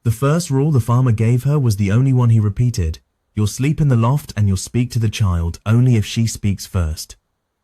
The first rule the farmer gave her was the only one he repeated. You'll sleep in the loft and you'll speak to the child only if she speaks first.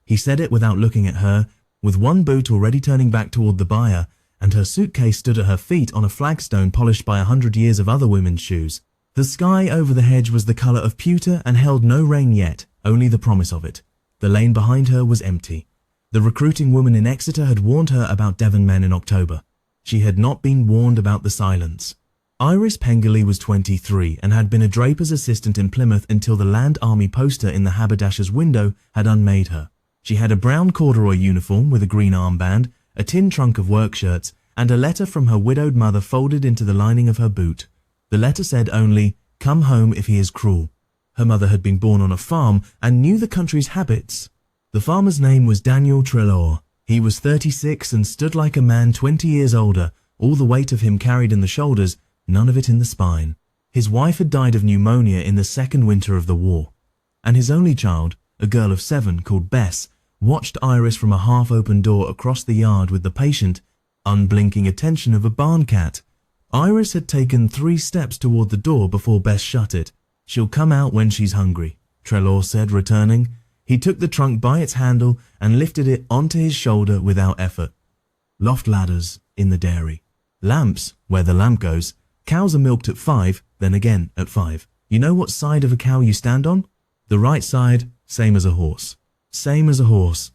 He said it without looking at her, with one boot already turning back toward the buyer, and her suitcase stood at her feet on a flagstone polished by 100 years of other women's shoes. The sky over the hedge was the colour of pewter and held no rain yet, only the promise of it. The lane behind her was empty. The recruiting woman in Exeter had warned her about Devon men in October. She had not been warned about the silence. Iris Pengelly was 23 and had been a draper's assistant in Plymouth until the Land Army poster in the haberdasher's window had unmade her. She had a brown corduroy uniform with a green armband, a tin trunk of work shirts, and a letter from her widowed mother folded into the lining of her boot. The letter said only, "Come home if he is cruel." Her mother had been born on a farm and knew the country's habits. The farmer's name was Daniel Treloar. He was 36 and stood like a man 20 years older, all the weight of him carried in the shoulders, none of it in the spine. His wife had died of pneumonia in the second winter of the war, and his only child, a girl of 7 called Bess, watched Iris from a half-open door across the yard with the patient, unblinking attention of a barn cat. Iris had taken 3 steps toward the door before Bess shut it. "She'll come out when she's hungry," Treloar said, returning. He took the trunk by its handle and lifted it onto his shoulder without effort. Loft ladders in the dairy. Lamps where the lamp goes. Cows are milked at 5, then again at 5. You know what side of a cow you stand on? The right side, same as a horse. Same as a horse.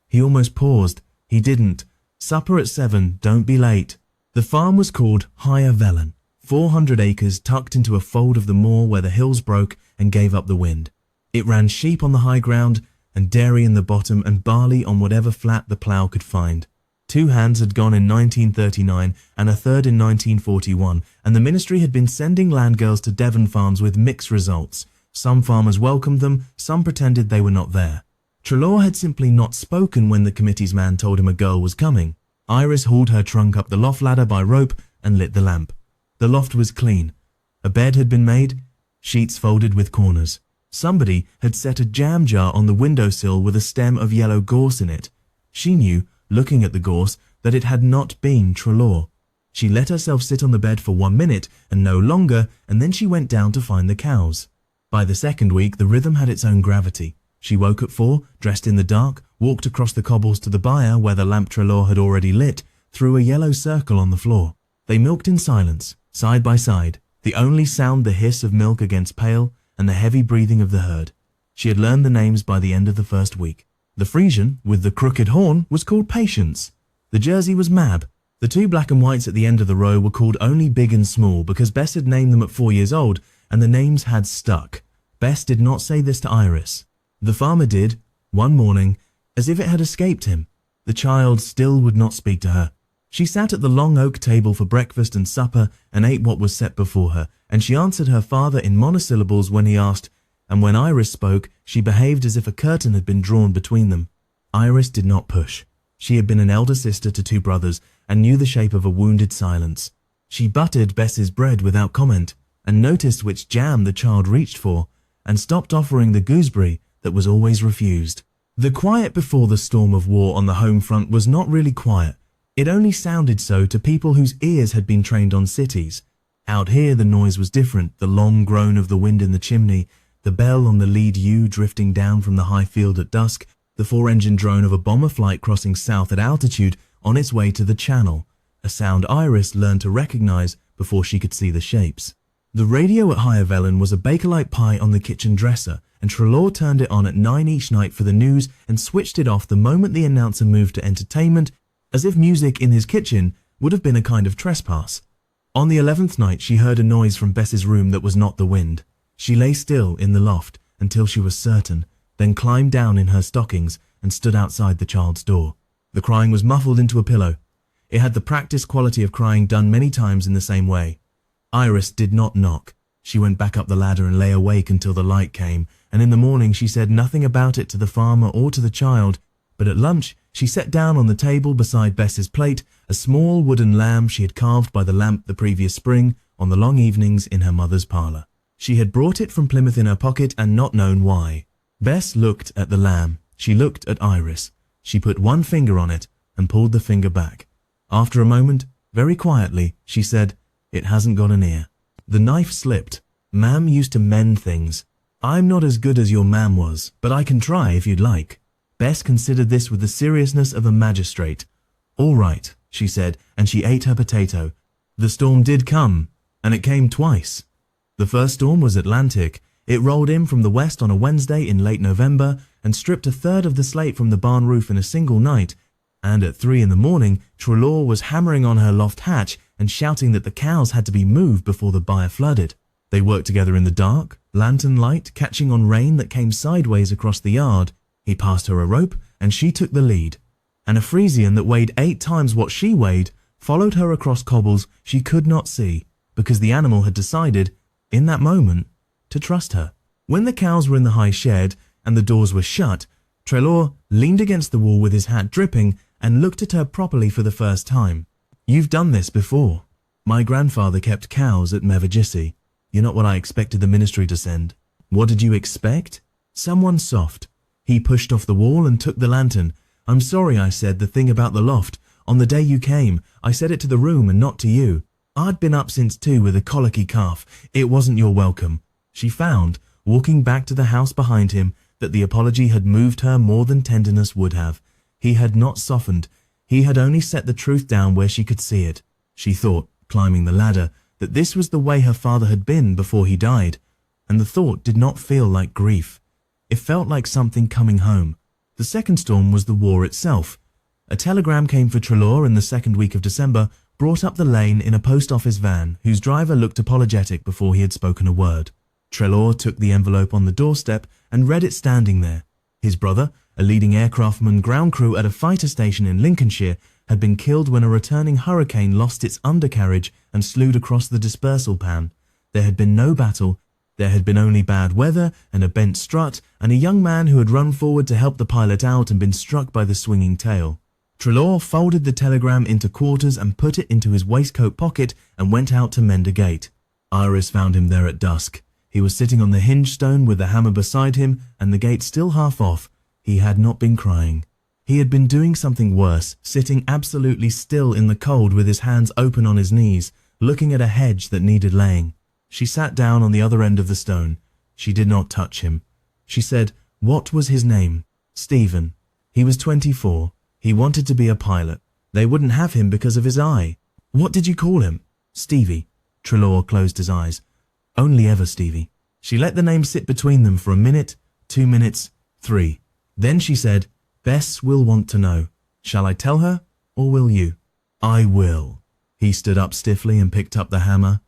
He almost paused. He didn't. Supper at 7, don't be late. The farm was called Higher Velin, 400 acres tucked into a fold of the moor where the hills broke and gave up the wind. It ran sheep on the high ground and dairy in the bottom and barley on whatever flat the plough could find. 2 hands had gone in 1939 and a third in 1941, and the ministry had been sending land girls to Devon farms with mixed results. Some farmers welcomed them, some pretended they were not there. Treloar had simply not spoken when the committee's man told him a girl was coming. Iris hauled her trunk up the loft ladder by rope and lit the lamp. The loft was clean. A bed had been made, sheets folded with corners. Somebody had set a jam jar on the windowsill with a stem of yellow gorse in it. She knew, looking at the gorse, that it had not been Treloar. She let herself sit on the bed for 1 minute and no longer, and then she went down to find the cows. By the second week, the rhythm had its own gravity. She woke at 4, dressed in the dark, walked across the cobbles to the byre where the lamp Treloar had already lit, threw a yellow circle on the floor. They milked in silence, side by side, the only sound the hiss of milk against pail and the heavy breathing of the herd. She had learned the names by the end of the first week. The Frisian, with the crooked horn, was called Patience. The Jersey was Mab. The 2 black and whites at the end of the row were called only Big and Small because Bess had named them at 4 years old, and the names had stuck. Bess did not say this to Iris. The farmer did, one morning, as if it had escaped him. The child still would not speak to her. She sat at the long oak table for breakfast and supper and ate what was set before her, and she answered her father in monosyllables when he asked, and when Iris spoke, she behaved as if a curtain had been drawn between them. Iris did not push. She had been an elder sister to 2 brothers and knew the shape of a wounded silence. She buttered Bess's bread without comment and noticed which jam the child reached for and stopped offering the gooseberry that was always refused. The quiet before the storm of war on the home front was not really quiet. It only sounded so to people whose ears had been trained on cities. Out here the noise was different, the long groan of the wind in the chimney, the bell on the lead U drifting down from the high field at dusk, the 4-engine drone of a bomber flight crossing south at altitude on its way to the Channel, a sound Iris learned to recognize before she could see the shapes. The radio at Higher Velin was a Bakelite pie on the kitchen dresser, and Treloar turned it on at 9 each night for the news and switched it off the moment the announcer moved to entertainment, as if music in his kitchen would have been a kind of trespass. On the 11th night she heard a noise from Bess's room that was not the wind. She lay still in the loft until she was certain, then climbed down in her stockings and stood outside the child's door. The crying was muffled into a pillow. It had the practiced quality of crying done many times in the same way. Iris did not knock. She went back up the ladder and lay awake until the light came, and in the morning she said nothing about it to the farmer or to the child, but at lunch she set down on the table beside Bess's plate a small wooden lamb she had carved by the lamp the previous spring on the long evenings in her mother's parlour. She had brought it from Plymouth in her pocket and not known why. Bess looked at the lamb. She looked at Iris. She put one finger on it and pulled the finger back. After a moment, very quietly, she said, It hasn't got an ear. The knife slipped. Mam used to mend things. I'm not as good as your mam was, but I can try if you'd like. Bess considered this with the seriousness of a magistrate. All right, she said, and she ate her potato. The storm did come, and it came twice. The first storm was Atlantic. It rolled in from the west on a Wednesday in late November and stripped a third of the slate from the barn roof in a single night. And at 3 in the morning, Trelaw was hammering on her loft hatch and shouting that the cows had to be moved before the byre flooded. They worked together in the dark, lantern light catching on rain that came sideways across the yard. He passed her a rope and she took the lead. And a Frisian that weighed 8 times what she weighed followed her across cobbles she could not see because the animal had decided, in that moment, to trust her. When the cows were in the high shed and the doors were shut, Trelaw leaned against the wall with his hat dripping and looked at her properly for the first time. You've done this before. My grandfather kept cows at Mevagissey. You're not what I expected the ministry to send. What did you expect? Someone soft. He pushed off the wall and took the lantern. I'm sorry I said the thing about the loft. On the day you came, I said it to the room and not to you. I'd been up since 2 with a colicky calf. It wasn't your welcome. She found, walking back to the house behind him, that the apology had moved her more than tenderness would have. He had not softened. He had only set the truth down where she could see it. She thought, climbing the ladder, that this was the way her father had been before he died, and the thought did not feel like grief. It felt like something coming home. The second storm was the war itself. A telegram came for Trelaw in the second week of December, brought up the lane in a post office van, whose driver looked apologetic before he had spoken a word. Trelaw took the envelope on the doorstep and read it standing there. His brother, a leading aircraftman ground crew at a fighter station in Lincolnshire, had been killed when a returning hurricane lost its undercarriage and slewed across the dispersal pan. There had been no battle. There had been only bad weather and a bent strut and a young man who had run forward to help the pilot out and been struck by the swinging tail. Trelaw folded the telegram into quarters and put it into his waistcoat pocket and went out to mend a gate. Iris found him there at dusk. He was sitting on the hinge stone with the hammer beside him and the gate still half off. He had not been crying. He had been doing something worse, sitting absolutely still in the cold with his hands open on his knees, looking at a hedge that needed laying. She sat down on the other end of the stone. She did not touch him. She said, what was his name? Stephen. He was 24. He wanted to be a pilot. They wouldn't have him because of his eye. What did you call him? Stevie. Trelaw closed his eyes. Only ever Stevie. She let the name sit between them for a minute, 2 minutes, 3. Then she said, Bess will want to know. Shall I tell her, or will you? I will. He stood up stiffly and picked up the hammer.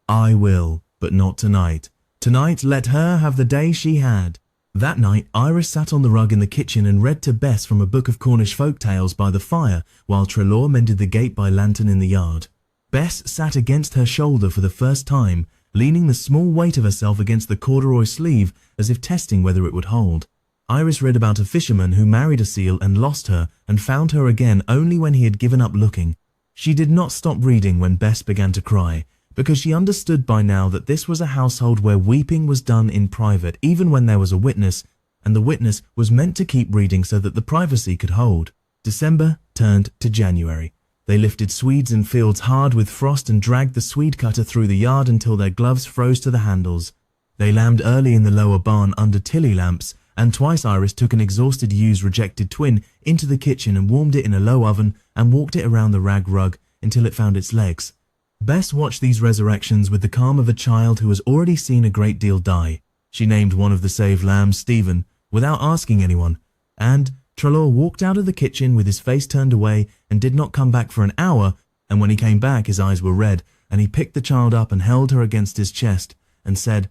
I will, but not tonight. Tonight let her have the day she had. That night, Iris sat on the rug in the kitchen and read to Bess from a book of Cornish folk tales by the fire, while Trelaw mended the gate by lantern in the yard. Bess sat against her shoulder for the first time, leaning the small weight of herself against the corduroy sleeve as if testing whether it would hold. Iris read about a fisherman who married a seal and lost her and found her again only when he had given up looking. She did not stop reading when Bess began to cry, because she understood by now that this was a household where weeping was done in private even when there was a witness, and the witness was meant to keep reading so that the privacy could hold. December turned to January. They lifted swedes in fields hard with frost and dragged the swede cutter through the yard until their gloves froze to the handles. They lambed early in the lower barn under tilly lamps, and twice Iris took an exhausted ewe's rejected twin into the kitchen and warmed it in a low oven and walked it around the rag rug until it found its legs. Bess watched these resurrections with the calm of a child who has already seen a great deal die. She named one of the saved lambs Stephen, without asking anyone, and Trelaw walked out of the kitchen with his face turned away and did not come back for an hour, and when he came back his eyes were red, and he picked the child up and held her against his chest and said,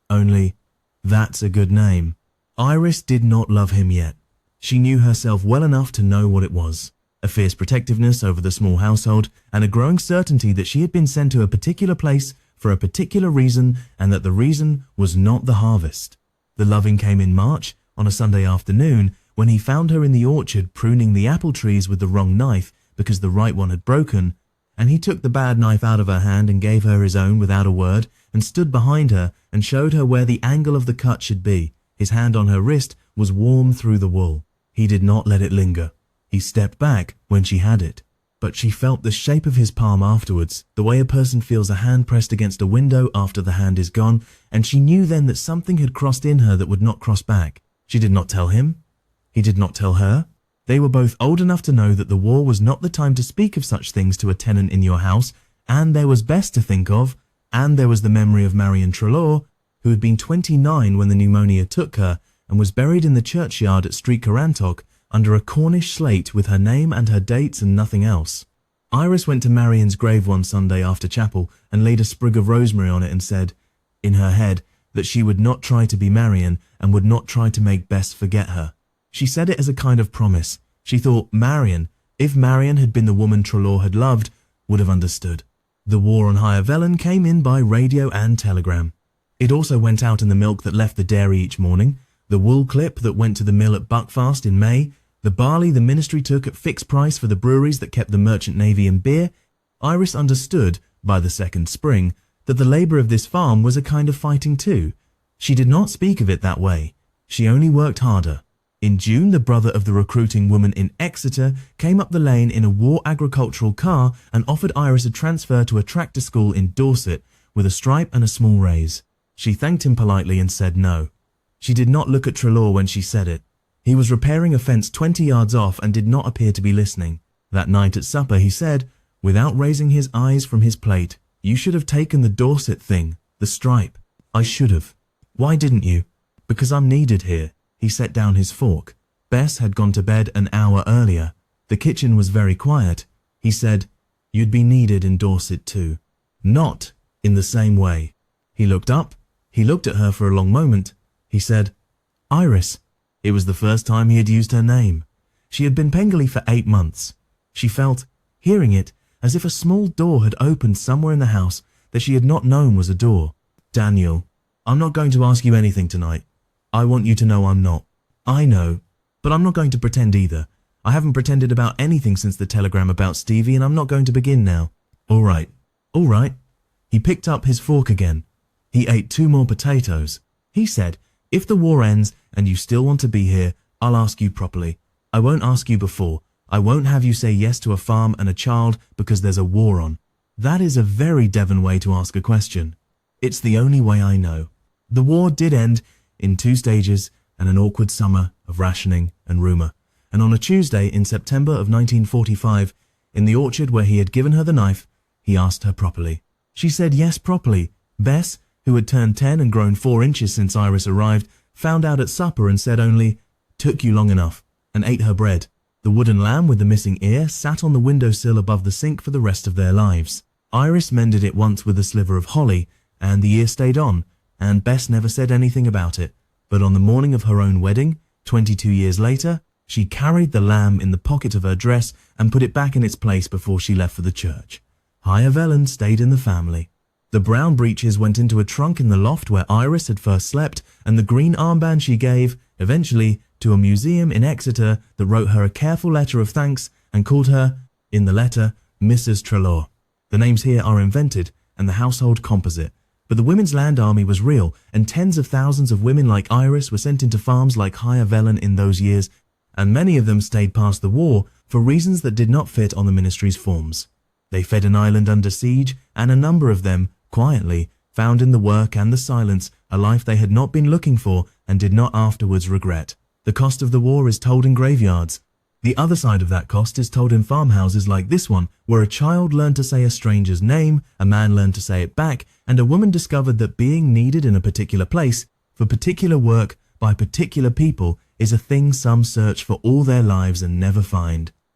only, that's a good name. Iris did not love him yet. She knew herself well enough to know what it was. A fierce protectiveness over the small household and a growing certainty that she had been sent to a particular place for a particular reason and that the reason was not the harvest. The loving came in March, on a Sunday afternoon, when he found her in the orchard pruning the apple trees with the wrong knife because the right one had broken, and he took the bad knife out of her hand and gave her his own without a word and stood behind her and showed her where the angle of the cut should be. His hand on her wrist was warm through the wool. He did not let it linger. He stepped back when she had it. but she felt the shape of his palm afterwards, the way a person feels a hand pressed against a window after the hand is gone, and she knew then that something had crossed in her that would not cross back. She did not tell him. He did not tell her. They were both old enough to know that the war was not the time to speak of such things to a tenant in your house, and there was Bess to think of, and there was the memory of Marion Trelaw, who had been 29 when the pneumonia took her and was buried in the churchyard at Street Carantoc under a Cornish slate with her name and her dates and nothing else. Iris went to Marion's grave one Sunday after chapel and laid a sprig of rosemary on it and said, in her head, that she would not try to be Marion and would not try to make Bess forget her. She said it as a kind of promise. She thought Marion, if Marion had been the woman Trelaw had loved, would have understood. The war on Higher Velen came in by radio and telegram. It also went out in the milk that left the dairy each morning, the wool clip that went to the mill at Buckfast in May, the barley the ministry took at fixed price for the breweries that kept the merchant navy in beer. Iris understood, by the second spring, that the labour of this farm was a kind of fighting too. She did not speak of it that way. She only worked harder. In June, the brother of the recruiting woman in Exeter came up the lane in a war agricultural car and offered Iris a transfer to a tractor school in Dorset with a stripe and a small raise. She thanked him politely and said no. She did not look at Trelaw when she said it. He was repairing a fence 20 yards off and did not appear to be listening. That night at supper he said, without raising his eyes from his plate, "You should have taken the Dorset thing, the stripe. I should have." "Why didn't you?" "Because I'm needed here." He set down his fork. Bess had gone to bed an hour earlier. The kitchen was very quiet. He said, "You'd be needed in Dorset too." "Not in the same way." He looked up. He looked at her for a long moment. He said, "Iris." It was the first time he had used her name. She had been Pengelly for 8 months. She felt, hearing it, as if a small door had opened somewhere in the house that she had not known was a door. "Daniel, I'm not going to ask you anything tonight. I want you to know I'm not. I know, but I'm not going to pretend either. I haven't pretended about anything since the telegram about Stevie, and I'm not going to begin now." "All right, all right." He picked up his fork again. He ate 2 more potatoes. He said, "If the war ends and you still want to be here, I'll ask you properly. I won't ask you before. I won't have you say yes to a farm and a child because there's a war on." That is a very Devon way to ask a question. It's the only way I know. The war did end in 2 stages and an awkward summer of rationing and rumour. And on a Tuesday in September of 1945, in the orchard where he had given her the knife, he asked her properly. She said yes properly. Bess, who had turned 10 and grown 4 inches since Iris arrived, found out at supper and said only, "Took you long enough," and ate her bread. The wooden lamb with the missing ear sat on the windowsill above the sink for the rest of their lives. Iris mended it once with a sliver of holly, and the ear stayed on, and Bess never said anything about it. But on the morning of her own wedding, 22 years later, she carried the lamb in the pocket of her dress and put it back in its place before she left for the church. Higher Velen stayed in the family. The brown breeches went into a trunk in the loft where Iris had first slept, and the green armband she gave, eventually, to a museum in Exeter that wrote her a careful letter of thanks and called her, in the letter, Mrs. Trelaw. The names here are invented and the household composite, but the Women's Land Army was real, and tens of thousands of women like Iris were sent into farms like Higher Velen in those years, and many of them stayed past the war for reasons that did not fit on the ministry's forms. They fed an island under siege, and a number of them, quietly, found in the work and the silence a life they had not been looking for and did not afterwards regret. The cost of the war is told in graveyards. The other side of that cost is told in farmhouses like this one, where a child learned to say a stranger's name, a man learned to say it back, and a woman discovered that being needed in a particular place, for particular work, by particular people, is a thing some search for all their lives and never find.